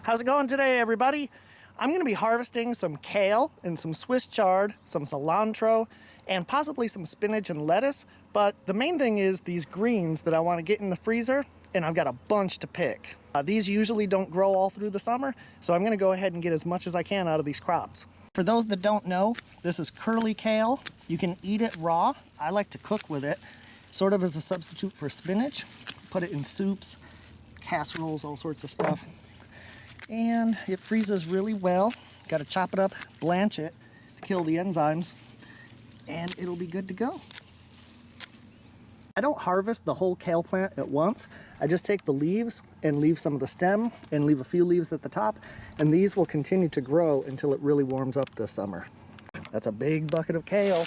How's it going today, everybody? I'm going to be harvesting some kale and some Swiss chard, some cilantro, and possibly some spinach and lettuce. But the main thing is these greens that I want to get in the freezer, and I've got a bunch to pick. These usually don't grow all through the summer, so I'm going to go ahead and get as much as I can out of these crops. For those that don't know, this is curly kale. You can eat it raw. I like to cook with it, sort of as a substitute for spinach. Put it in soups, casseroles, all sorts of stuff. And it freezes really well. Got to chop it up, blanch it to kill the enzymes, and it'll be good to go. I don't harvest the whole kale plant at once. I just take the leaves and leave some of the stem and leave a few leaves at the top, and these will continue to grow until it really warms up this summer. That's a big bucket of kale.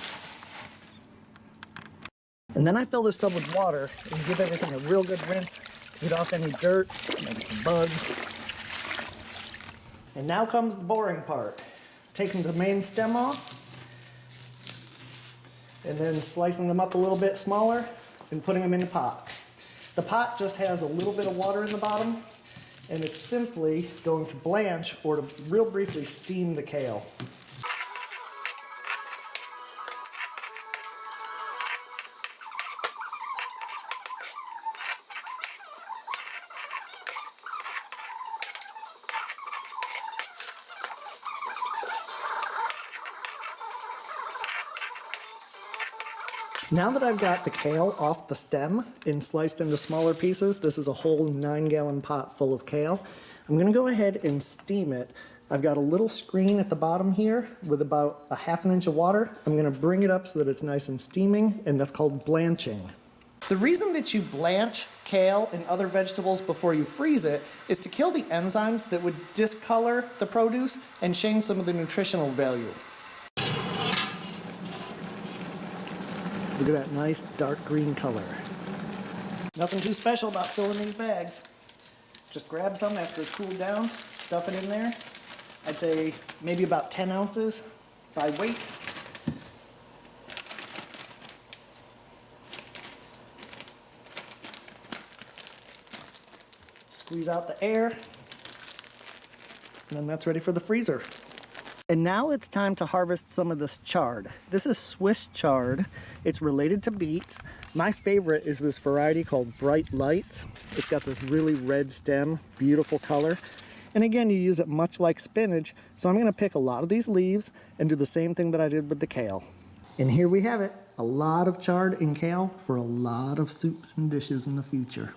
And then I fill this tub with water and give everything a real good rinse to get off any dirt, maybe some bugs. And now comes the boring part. Taking the main stem off, and then slicing them up a little bit smaller and putting them in the pot. The pot just has a little bit of water in the bottom, and it's simply going to blanch or to real briefly steam the kale. Now that I've got the kale off the stem and sliced into smaller pieces, this is a whole 9-gallon pot full of kale. I'm going to go ahead and steam it. I've got a little screen at the bottom here with about a ½ inch of water. I'm going to bring it up so that it's nice and steaming, and that's called blanching. The reason that you blanch kale and other vegetables before you freeze it is to kill the enzymes that would discolor the produce and change some of the nutritional value. Look at that nice dark green color. Nothing too special about filling these bags. Just grab some after it's cooled down, stuff it in there. I'd say maybe about 10 ounces by weight. Squeeze out the air, and then that's ready for the freezer. And now it's time to harvest some of this chard. This is Swiss chard. It's related to beets. My favorite is this variety called Bright Lights. It's got this really red stem, beautiful color. And again, you use it much like spinach, so I'm gonna pick a lot of these leaves and do the same thing that I did with the kale. And here we have it, a lot of chard and kale for a lot of soups and dishes in the future.